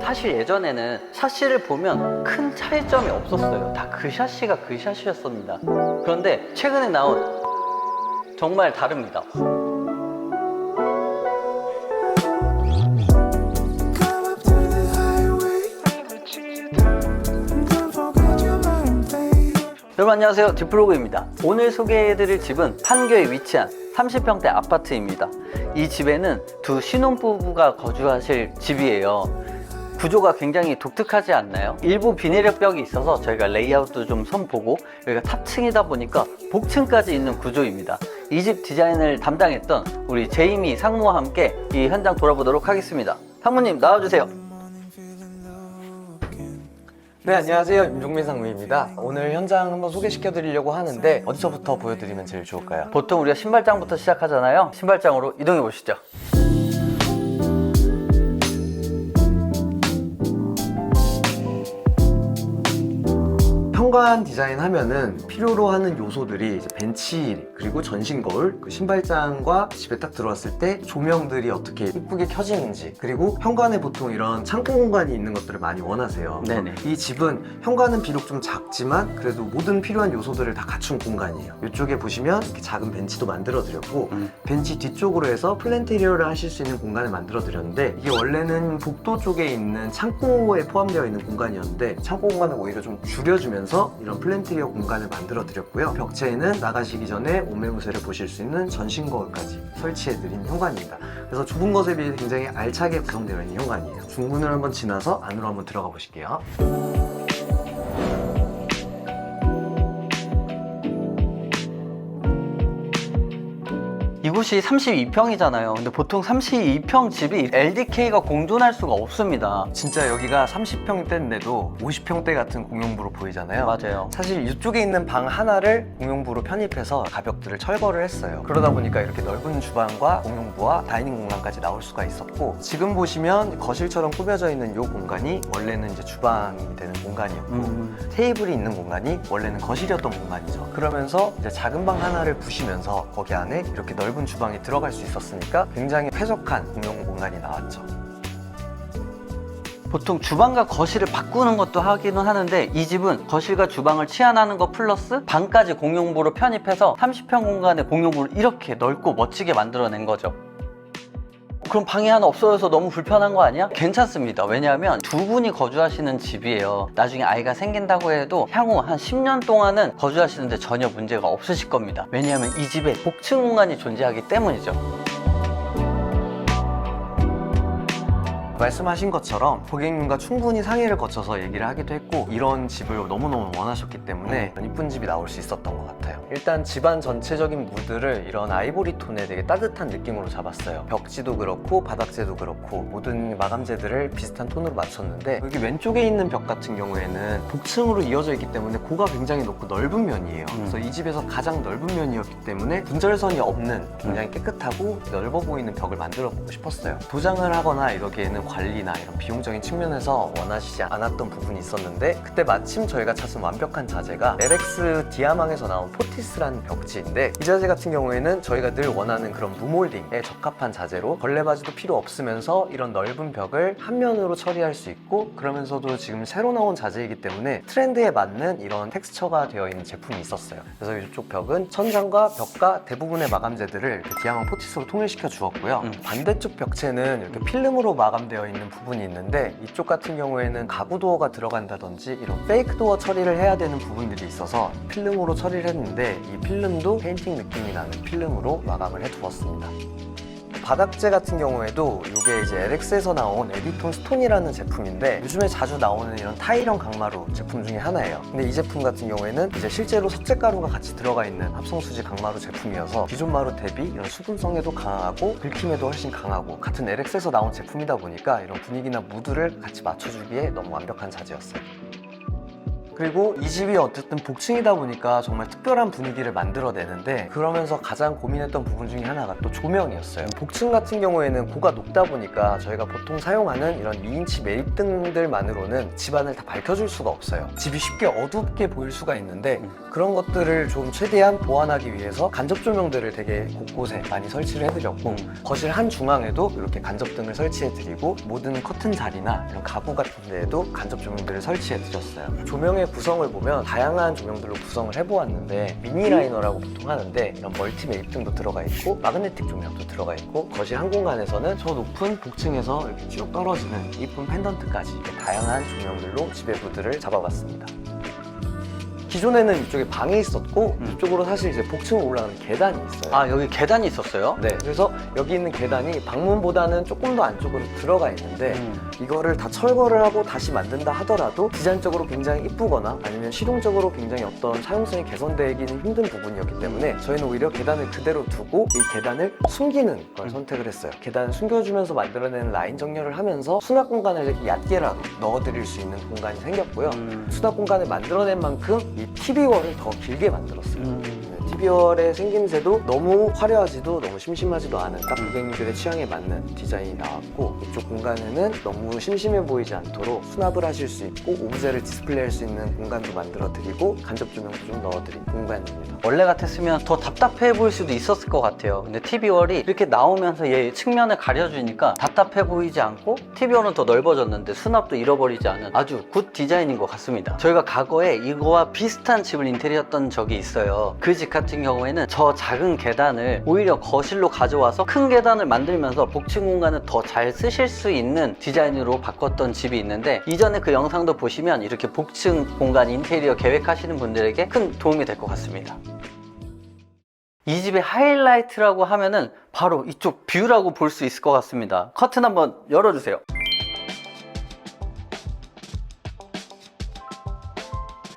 사실 예전에는 샤시를 보면 큰 차이점이 없었어요. 다 그 샤시가 그 샤시였습니다. 그런데 최근에 나온 정말 다릅니다. 여러분 안녕하세요, 디플로그입니다. 오늘 소개해드릴 집은 판교에 위치한 30평대 아파트입니다. 이 집에는 두 신혼부부가 거주하실 집이에요. 구조가 굉장히 독특하지 않나요? 일부 비닐의 벽이 있어서 저희가 레이아웃도 좀 선보고, 여기가 탑층이다 보니까 복층까지 있는 구조입니다. 이 집 디자인을 담당했던 우리 제이미 상무와 함께 이 현장 돌아보도록 하겠습니다. 상무님 나와주세요. 네, 안녕하세요. 임종민 상무입니다. 오늘 현장 한번 소개시켜 드리려고 하는데 어디서부터 보여드리면 제일 좋을까요? 보통 우리가 신발장부터 시작하잖아요. 신발장으로 이동해 보시죠. 현관 디자인 하면은 필요로 하는 요소들이 이제 벤치, 그리고 전신 거울, 그 신발장과 집에 딱 들어왔을 때 조명들이 어떻게 이쁘게 켜지는지, 그리고 현관에 보통 이런 창고 공간이 있는 것들을 많이 원하세요. 네네. 이 집은 현관은 비록 좀 작지만 그래도 모든 필요한 요소들을 다 갖춘 공간이에요. 이쪽에 보시면 이렇게 작은 벤치도 만들어 드렸고, 벤치 뒤쪽으로 해서 플랜테리어를 하실 수 있는 공간을 만들어 드렸는데, 이게 원래는 복도 쪽에 있는 창고에 포함되어 있는 공간이었는데 창고 공간을 오히려 좀 줄여주면서 이런 플랜테리어 공간을 만들어 드렸고요. 벽체에는 나가시기 전에 옷매무새를 보실 수 있는 전신 거울까지 설치해 드린 현관입니다. 그래서 좁은 것에 비해 굉장히 알차게 구성되어 있는 현관이에요. 중문을 한번 지나서 안으로 한번 들어가 보실게요. 이곳이 32평이잖아요. 근데 보통 32평 집이 LDK가 공존할 수가 없습니다. 진짜 여기가 30평대인데도 50평대 같은 공용부로 보이잖아요. 맞아요. 사실 이쪽에 있는 방 하나를 공용부로 편입해서 가벽들을 철거를 했어요. 그러다 보니까 이렇게 넓은 주방과 공용부와 다이닝 공간까지 나올 수가 있었고, 지금 보시면 거실처럼 꾸며져 있는 이 공간이 원래는 이제 주방이 되는 공간이었고, 테이블이 있는 공간이 원래는 거실이었던 공간이죠. 그러면서 이제 작은 방 하나를 부시면서 거기 안에 이렇게 넓은 주방이 들어갈 수 있었으니까 굉장히 쾌적한 공용 공간이 나왔죠. 보통 주방과 거실을 바꾸는 것도 하기는 하는데, 이 집은 거실과 주방을 치환하는 것 플러스 방까지 공용부로 편입해서 30평 공간의 공용부를 이렇게 넓고 멋지게 만들어낸 거죠. 그럼 방이 하나 없어져서 너무 불편한 거 아니야? 괜찮습니다. 왜냐하면 두 분이 거주하시는 집이에요. 나중에 아이가 생긴다고 해도 향후 한 10년 동안은 거주하시는데 전혀 문제가 없으실 겁니다. 왜냐하면 이 집에 복층 공간이 존재하기 때문이죠. 말씀하신 것처럼 고객님과 충분히 상의를 거쳐서 얘기를 하기도 했고, 이런 집을 너무너무 원하셨기 때문에 이쁜 집이 나올 수 있었던 것 같아요. 일단 집안 전체적인 무드를 이런 아이보리 톤의 되게 따뜻한 느낌으로 잡았어요. 벽지도 그렇고 바닥재도 그렇고 모든 마감재들을 비슷한 톤으로 맞췄는데, 여기 왼쪽에 있는 벽 같은 경우에는 복층으로 이어져 있기 때문에 고가 굉장히 높고 넓은 면이에요. 그래서 이 집에서 가장 넓은 면이었기 때문에 분절선이 없는 굉장히 깨끗하고 넓어 보이는 벽을 만들어 보고 싶었어요. 도장을 하거나 이러기에는 관리나 이런 비용적인 측면에서 원하시지 않았던 부분이 있었는데, 그때 마침 저희가 찾은 완벽한 자재가 LX 디아망에서 나온 포티스라는 벽지인데, 이 자재 같은 경우에는 저희가 늘 원하는 그런 무몰딩에 적합한 자재로 걸레바지도 필요 없으면서 이런 넓은 벽을 한 면으로 처리할 수 있고, 그러면서도 지금 새로 나온 자재이기 때문에 트렌드에 맞는 이런 텍스처가 되어 있는 제품이 있었어요. 그래서 이쪽 벽은 천장과 벽과 대부분의 마감재들을 디아망 포티스로 통일시켜 주었고요. 반대쪽 벽체는 이렇게 필름으로 마감되어 있는 부분이 있는데, 이쪽 같은 경우에는 가구 도어가 들어간다든지 이런 페이크 도어 처리를 해야 되는 부분들이 있어서 필름으로 처리를 했는데, 이 필름도 페인팅 느낌이 나는 필름으로 마감을 해 두었습니다. 바닥재 같은 경우에도 이게 이제 LX에서 나온 에디톤 스톤이라는 제품인데, 요즘에 자주 나오는 이런 타일형 강마루 제품 중에 하나예요. 근데 이 제품 같은 경우에는 이제 실제로 석재가루가 같이 들어가 있는 합성수지 강마루 제품이어서 기존 마루 대비 이런 수분성에도 강하고 긁힘에도 훨씬 강하고, 같은 LX에서 나온 제품이다 보니까 이런 분위기나 무드를 같이 맞춰주기에 너무 완벽한 자재였어요. 그리고 이 집이 어쨌든 복층이다 보니까 정말 특별한 분위기를 만들어내는데, 그러면서 가장 고민했던 부분 중에 하나가 또 조명이었어요. 복층 같은 경우에는 고가 높다 보니까 저희가 보통 사용하는 이런 2인치 매립등들만으로는 집안을 다 밝혀줄 수가 없어요. 집이 쉽게 어둡게 보일 수가 있는데 그런 것들을 좀 최대한 보완하기 위해서 간접 조명들을 되게 곳곳에 많이 설치를 해드렸고, 거실 한 중앙에도 이렇게 간접등을 설치해드리고, 모든 커튼 자리나 이런 가구 같은 데에도 간접 조명들을 설치해드렸어요. 조명의 구성을 보면 다양한 조명들로 구성을 해보았는데, 미니 라이너라고 보통 하는데 이런 멀티 매립등도 들어가 있고 마그네틱 조명도 들어가 있고, 거실 한 공간에서는 저 높은 복층에서 이렇게 쭉 떨어지는 이쁜 펜던트까지 이렇게 다양한 조명들로 집의 무드를 잡아봤습니다. 기존에는 이쪽에 방이 있었고 이쪽으로 사실 이제 복층으로 올라가는 계단이 있어요. 아, 여기 계단이 있었어요? 네, 그래서 여기 있는 계단이 방문보다는 조금 더 안쪽으로 들어가 있는데 이거를 다 철거를 하고 다시 만든다 하더라도 디자인적으로 굉장히 이쁘거나 아니면 실용적으로 굉장히 어떤 사용성이 개선되기는 힘든 부분이었기 때문에 저희는 오히려 계단을 그대로 두고 이 계단을 숨기는 걸 선택을 했어요. 계단을 숨겨주면서 만들어내는 라인 정렬을 하면서 수납 공간을 이렇게 얕게라도 넣어드릴 수 있는 공간이 생겼고요. 수납 공간을 만들어낸 만큼 이 TV월을 더 길게 만들었어요. TV월의 생김새도 너무 화려하지도 너무 심심하지도 않은 딱 고객님들의 취향에 맞는 디자인이 나왔고, 이쪽 공간에는 너무 심심해 보이지 않도록 수납을 하실 수 있고 오브제를 디스플레이할 수 있는 공간도 만들어드리고 간접 조명도 좀 넣어드린 공간입니다. 원래 같았으면 더 답답해 보일 수도 있었을 것 같아요. 근데 TV월이 이렇게 나오면서 얘 측면을 가려주니까 답답해 보이지 않고, TV월은 더 넓어졌는데 수납도 잃어버리지 않은 아주 굿 디자인인 것 같습니다. 저희가 과거에 이거와 비슷한 집을 인테리어했던 적이 있어요. 그 집 같은 경우에는 저 작은 계단을 오히려 거실로 가져와서 큰 계단을 만들면서 복층 공간을 더 잘 쓰실 수 있는 디자인으로 바꿨던 집이 있는데, 이전에 그 영상도 보시면 이렇게 복층 공간 인테리어 계획하시는 분들에게 큰 도움이 될 것 같습니다. 이 집의 하이라이트라고 하면은 바로 이쪽 뷰라고 볼 수 있을 것 같습니다. 커튼 한번 열어주세요.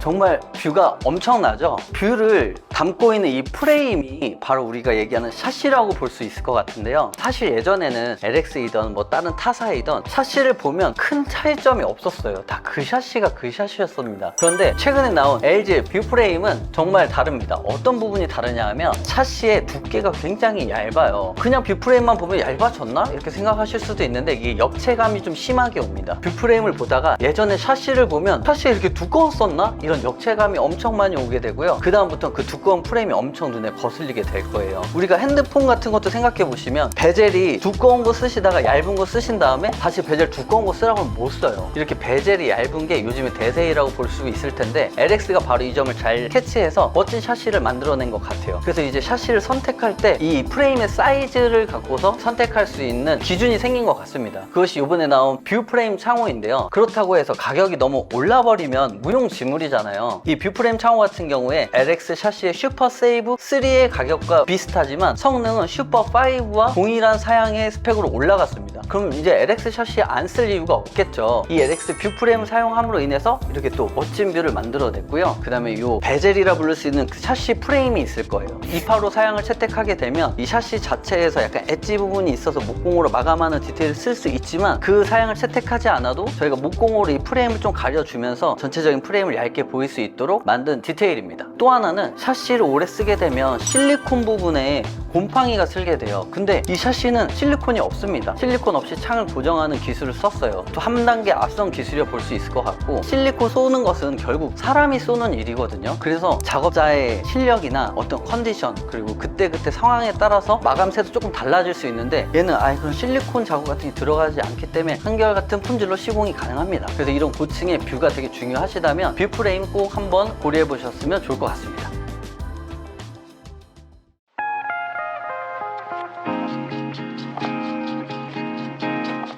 정말 뷰가 엄청나죠? 뷰를 담고 있는 이 프레임이 바로 우리가 얘기하는 샤시라고 볼 수 있을 것 같은데요. 사실 예전에는 LX이던 뭐 다른 타사이던 샤시를 보면 큰 차이점이 없었어요. 다 그 샤시가 그 샤시였습니다. 그런데 최근에 나온 LG 뷰 프레임은 정말 다릅니다. 어떤 부분이 다르냐 하면 샤시의 두께가 굉장히 얇아요. 그냥 뷰 프레임만 보면 얇아졌나? 이렇게 생각하실 수도 있는데 이게 역체감이 좀 심하게 옵니다. 뷰 프레임을 보다가 예전에 샤시를 보면 샤시가 이렇게 두꺼웠었나? 이런 역체감이 엄청 많이 오게 되고요. 그 다음부터 그 두꺼운 프레임이 엄청 눈에 거슬리게 될 거예요. 우리가 핸드폰 같은 것도 생각해 보시면 베젤이 두꺼운 거 쓰시다가 얇은 거 쓰신 다음에 다시 베젤 두꺼운 거 쓰라고 하면 못 써요. 이렇게 베젤이 얇은 게 요즘에 대세라고 볼 수 있을 텐데, LX가 바로 이 점을 잘 캐치해서 멋진 샤시를 만들어낸 것 같아요. 그래서 이제 샤시를 선택할 때 이 프레임의 사이즈를 갖고서 선택할 수 있는 기준이 생긴 것 같습니다. 그것이 이번에 나온 뷰 프레임 창호인데요. 그렇다고 해서 가격이 너무 올라버리면 무용지물이잖아요. 이 뷰 프레임 창호 같은 경우에 LX 샤시의 슈퍼 세이브 3의 가격과 비슷하지만 성능은 슈퍼 5와 동일한 사양의 스펙으로 올라갔습니다. 그럼 이제 LX 샤시에 안 쓸 이유가 없겠죠. 이 LX 뷰 프레임을 사용함으로 인해서 이렇게 또 멋진 뷰를 만들어냈고요. 그 다음에 이 베젤이라 부를 수 있는 그 샤시 프레임이 있을 거예요. 285 사양을 채택하게 되면 이 샤시 자체에서 약간 엣지 부분이 있어서 목공으로 마감하는 디테일을 쓸 수 있지만, 그 사양을 채택하지 않아도 저희가 목공으로 이 프레임을 좀 가려주면서 전체적인 프레임을 얇게 보일 수 있도록 만든 디테일입니다. 또 하나는 샤시를 오래 쓰게 되면 실리콘 부분에 곰팡이가 슬게 돼요. 근데 이 샤시는 실리콘이 없습니다. 실리콘 없이 창을 고정하는 기술을 썼어요. 또 한 단계 앞선 기술이라 볼 수 있을 것 같고, 실리콘 쏘는 것은 결국 사람이 쏘는 일이거든요. 그래서 작업자의 실력이나 어떤 컨디션, 그리고 그때그때 상황에 따라서 마감새도 조금 달라질 수 있는데, 얘는 아예 그런 실리콘 자국 같은 게 들어가지 않기 때문에 한결같은 품질로 시공이 가능합니다. 그래서 이런 고층의 뷰가 되게 중요하시다면 뷰 프레임 꼭 한번 고려해 보셨으면 좋을 것 같습니다.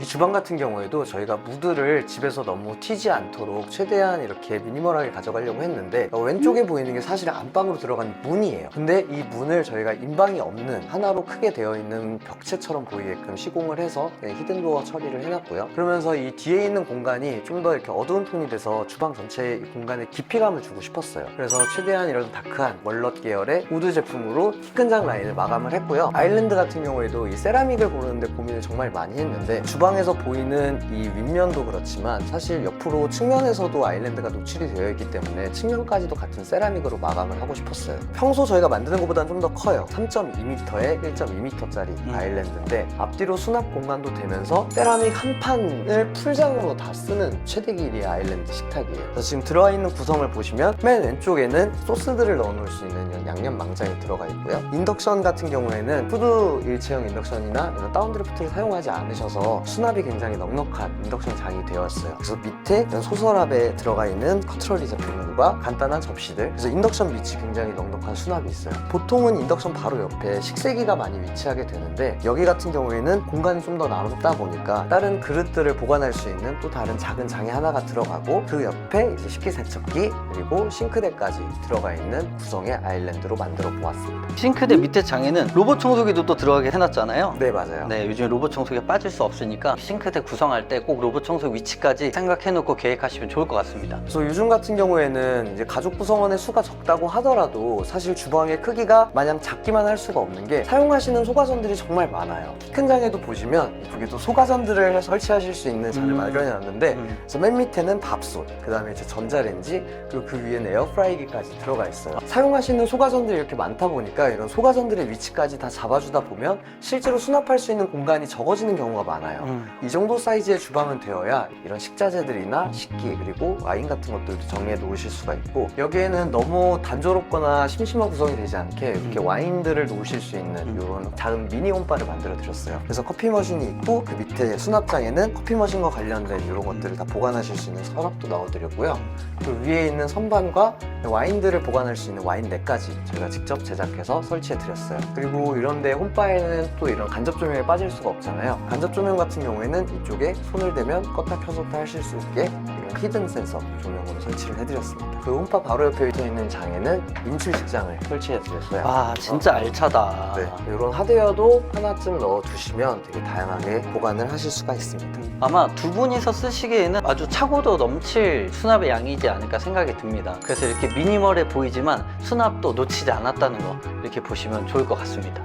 주방 같은 경우에도 저희가 무드를 집에서 너무 튀지 않도록 최대한 이렇게 미니멀하게 가져가려고 했는데, 왼쪽에 보이는 게 사실 안방으로 들어가는 문이에요. 근데 이 문을 저희가 인방이 없는 하나로 크게 되어 있는 벽체처럼 보이게끔 시공을 해서 히든도어 처리를 해놨고요. 그러면서 이 뒤에 있는 공간이 좀 더 이렇게 어두운 톤이 돼서 주방 전체의 공간에 깊이감을 주고 싶었어요. 그래서 최대한 이런 다크한 월넛 계열의 우드 제품으로 키큰장 라인을 마감을 했고요. 아일랜드 같은 경우에도 이 세라믹을 고르는데 고민을 정말 많이 했는데, 주방에서 정면에서 보이는 이 윗면도 그렇지만 사실 옆으로 측면에서도 아일랜드가 노출이 되어 있기 때문에 측면까지도 같은 세라믹으로 마감을 하고 싶었어요. 평소 저희가 만드는 것보다는 좀 더 커요. 3.2m에 1.2m짜리 아일랜드인데 앞뒤로 수납 공간도 되면서 세라믹 한 판을 풀장으로 다 쓰는 최대 길이의 아일랜드 식탁이에요. 그래서 지금 들어가 있는 구성을 보시면 맨 왼쪽에는 소스들을 넣어 놓을 수 있는 이런 양념 망장이 들어가 있고요. 인덕션 같은 경우에는 푸드 일체형 인덕션이나 이런 다운드리프트를 사용하지 않으셔서 수납이 굉장히 넉넉한 인덕션 장이 되었어요. 그래서 밑에 이런 소서랍에 들어가 있는 커트러리 제품과 간단한 접시들, 그래서 인덕션 밑이 굉장히 넉넉한 수납이 있어요. 보통은 인덕션 바로 옆에 식세기가 많이 위치하게 되는데 여기 같은 경우에는 공간이 좀 더 남다 보니까 다른 그릇들을 보관할 수 있는 또 다른 작은 장이 하나가 들어가고 그 옆에 이제 식기세척기 그리고 싱크대까지 들어가 있는 구성의 아일랜드로 만들어 보았습니다. 싱크대 밑에 장에는 로봇 청소기도 또 들어가게 해놨잖아요. 네, 맞아요. 네, 요즘 로봇 청소기가 빠질 수 없으니까 싱크대 구성할 때 꼭 로봇 청소기 위치까지 생각해놓고 계획하시면 좋을 것 같습니다. 그래서 요즘 같은 경우에는 이제 가족 구성원의 수가 적다고 하더라도 사실 주방의 크기가 마냥 작기만 할 수가 없는 게 사용하시는 소가전들이 정말 많아요. 키 큰 장에도 보시면 이쪽에도 소가전들을 설치하실 수 있는 자리를 마련해 놨는데 그래서 맨 밑에는 밥솥, 그 다음에 이제 전자레인지, 그리고 그 위에는 에어프라이기까지 들어가 있어요. 사용하시는 소가전들이 이렇게 많다 보니까 이런 소가전들의 위치까지 다 잡아주다 보면 실제로 수납할 수 있는 공간이 적어지는 경우가 많아요. 이 정도 사이즈의 주방은 되어야 이런 식자재들이나 식기 그리고 와인 같은 것들도 정리해 놓으실 수가 있고, 여기에는 너무 단조롭거나 심심한 구성이 되지 않게 이렇게 와인들을 놓으실 수 있는 이런 작은 미니 홈바를 만들어 드렸어요. 그래서 커피 머신이 있고 그 밑에 수납장에는 커피 머신과 관련된 이런 것들을 다 보관하실 수 있는 서랍도 넣어드렸고요. 그 위에 있는 선반과 와인들을 보관할 수 있는 와인대까지 저희가 직접 제작해서 설치해 드렸어요. 그리고 이런 데 홈바에는 또 이런 간접 조명에 빠질 수가 없잖아요. 간접 조명 같은 경우에는 이쪽에 손을 대면 껐다 켜졌다 하실 수 있게 이런 히든 센서 조명으로 설치를 해드렸습니다. 그 홈바 바로 옆에 있는 장에는 인출식장을 설치해 드렸어요. 와, 진짜 알차다. 네, 이런 하드웨어도 하나쯤 넣어두시면 되게 다양하게 보관을 하실 수가 있습니다. 아마 두 분이서 쓰시기에는 아주 차고도 넘칠 수납의 양이지 않을까 생각이 듭니다. 그래서 이렇게 미니멀해 보이지만 수납도 놓치지 않았다는 거 이렇게 보시면 좋을 것 같습니다.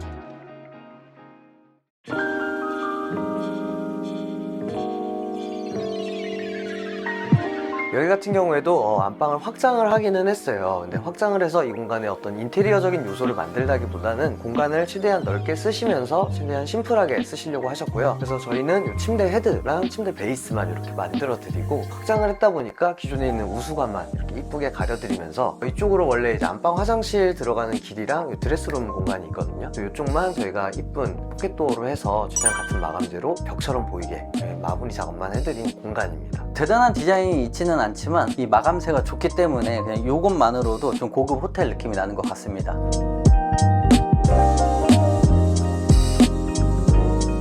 여기 같은 경우에도 안방을 확장을 하기는 했어요. 근데 확장을 해서 이 공간에 어떤 인테리어적인 요소를 만들다기보다는 공간을 최대한 넓게 쓰시면서 최대한 심플하게 쓰시려고 하셨고요. 그래서 저희는 이 침대 헤드랑 침대 베이스만 이렇게 만들어 드리고 확장을 했다 보니까 기존에 있는 우수관만 이렇게 이쁘게 가려드리면서 이쪽으로 원래 이제 안방 화장실 들어가는 길이랑 드레스룸 공간이 있거든요. 이쪽만 저희가 이쁜 포켓도어로 해서 최대한 같은 마감재로 벽처럼 보이게 마무리 작업만 해드린 공간입니다. 대단한 디자인이 있지는 않지만 이 마감새가 좋기 때문에 그냥 이것만으로도 좀 고급 호텔 느낌이 나는 것 같습니다.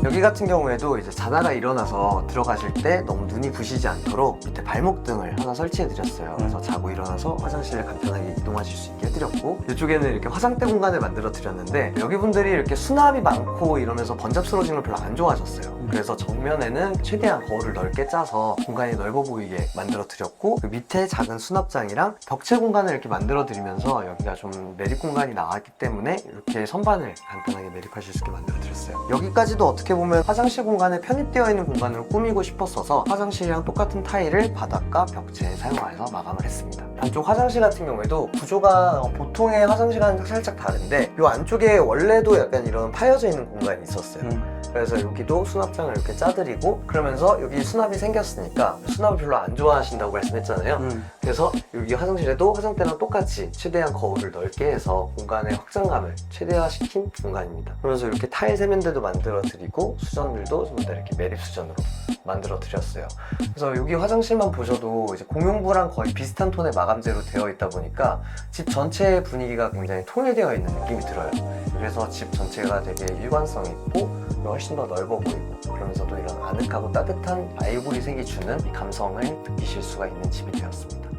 여기 같은 경우에도 이제 자다가 일어나서 들어가실 때 너무 눈이 부시지 않도록 밑에 발목등을 하나 설치해 드렸어요. 그래서 자고 일어나서 화장실에 간편하게 이동하실 수 있게 해드렸고, 이쪽에는 이렇게 화장대 공간을 만들어 드렸는데 여기 분들이 이렇게 수납이 많고 이러면서 번잡스러워지는 걸 별로 안 좋아하셨어요. 그래서 정면에는 최대한 거울을 넓게 짜서 공간이 넓어 보이게 만들어 드렸고, 그 밑에 작은 수납장이랑 벽체 공간을 이렇게 만들어 드리면서 여기가 좀 매립 공간이 나왔기 때문에 이렇게 선반을 간단하게 매립하실 수 있게 만들어 드렸어요. 여기까지도 어떻게 보면 화장실 공간에 편입되어 있는 공간으로 꾸미고 싶었어서 화장실이랑 똑같은 타일을 바닥과 벽체에 사용해서 마감을 했습니다. 안쪽 화장실 같은 경우에도 구조가 보통의 화장실과는 살짝 다른데 이 안쪽에 원래도 약간 이런 파여져 있는 공간이 있었어요. 그래서 여기도 수납장을 이렇게 짜드리고, 그러면서 여기 수납이 생겼으니까 수납을 별로 안 좋아하신다고 말씀했잖아요. 그래서 여기 화장실에도 화장대랑 똑같이 최대한 거울을 넓게 해서 공간의 확장감을 최대화시킨 공간입니다. 그래서 이렇게 타일 세면대도 만들어 드리고 수전들도 좀 더 이렇게 매립 수전으로 만들어 드렸어요. 그래서 여기 화장실만 보셔도 이제 공용부랑 거의 비슷한 톤의 마감재로 되어 있다 보니까 집 전체의 분위기가 굉장히 통일되어 있는 느낌이 들어요. 그래서 집 전체가 되게 일관성 있고 훨씬 더 넓어 보이고, 그러면서도 이런 아늑하고 따뜻한 아이보리색이 주는 이 감성을 느끼실 수가 있는 집이 되었습니다.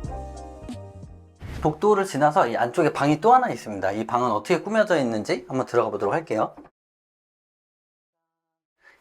복도를 지나서 이 안쪽에 방이 또 하나 있습니다. 이 방은 어떻게 꾸며져 있는지 한번 들어가 보도록 할게요.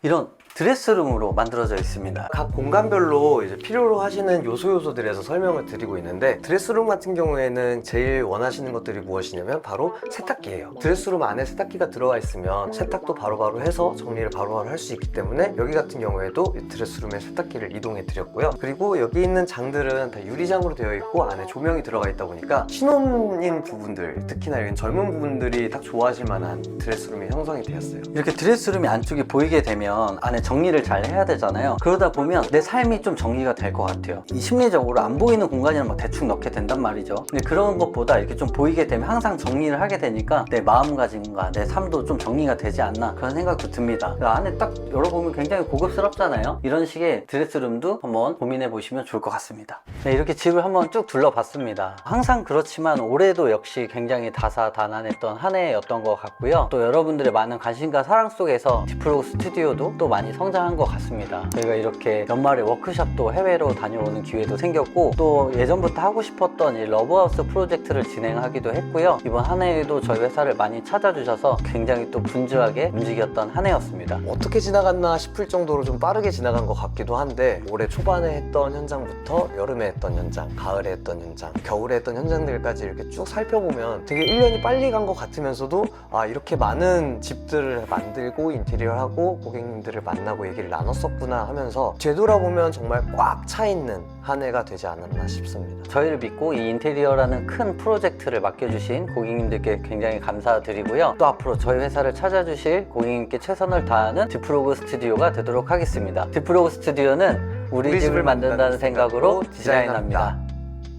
이런 드레스룸으로 만들어져 있습니다. 각 공간별로 이제 필요로 하시는 요소들에서 설명을 드리고 있는데, 드레스룸 같은 경우에는 제일 원하시는 것들이 무엇이냐면 바로 세탁기예요. 드레스룸 안에 세탁기가 들어가 있으면 세탁도 바로바로 해서 정리를 바로바로 할 수 있기 때문에 여기 같은 경우에도 이 드레스룸에 세탁기를 이동해 드렸고요. 그리고 여기 있는 장들은 다 유리장으로 되어 있고 안에 조명이 들어가 있다 보니까 신혼인 부분들, 특히나 이런 젊은 부분들이 딱 좋아하실 만한 드레스룸이 형성이 되었어요. 이렇게 드레스룸이 안쪽이 보이게 되면 안에 정리를 잘 해야 되잖아요. 그러다 보면 내 삶이 좀 정리가 될 것 같아요. 이 심리적으로 안 보이는 공간이랑 막 대충 넣게 된단 말이죠. 근데 그런 것보다 이렇게 좀 보이게 되면 항상 정리를 하게 되니까 내 마음가짐과 내 삶도 좀 정리가 되지 않나 그런 생각도 듭니다. 그 안에 딱 열어보면 굉장히 고급스럽잖아요. 이런 식의 드레스룸도 한번 고민해 보시면 좋을 것 같습니다. 네, 이렇게 집을 한번 쭉 둘러봤습니다. 항상 그렇지만 올해도 역시 굉장히 다사다난했던 한 해였던 것 같고요. 또 여러분들의 많은 관심과 사랑 속에서 디프로그 스튜디오도 또 많이 성장한 것 같습니다. 저희가 이렇게 연말에 워크숍도 해외로 다녀오는 기회도 생겼고, 또 예전부터 하고 싶었던 이 러브하우스 프로젝트를 진행하기도 했고요. 이번 한 해에도 저희 회사를 많이 찾아주셔서 굉장히 또 분주하게 움직였던 한 해였습니다. 어떻게 지나갔나 싶을 정도로 좀 빠르게 지나간 것 같기도 한데, 올해 초반에 했던 현장부터 여름에 했던 현장, 가을에 했던 현장, 겨울에 했던 현장들까지 이렇게 쭉 살펴보면 되게 1년이 빨리 간 것 같으면서도 이렇게 많은 집들을 만들고 인테리어하고 고객님들을 만나고 얘기를 나눴었구나 하면서 되돌아보면 정말 꽉 차 있는 한 해가 되지 않았나 싶습니다. 저희를 믿고 이 인테리어라는 큰 프로젝트를 맡겨주신 고객님들께 굉장히 감사드리고요. 또 앞으로 저희 회사를 찾아주실 고객님께 최선을 다하는 디프로그 스튜디오가 되도록 하겠습니다. 디프로그 스튜디오는 우리 집을 만든다는 생각으로 디자인합니다.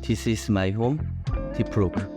This is my home, 디프로그.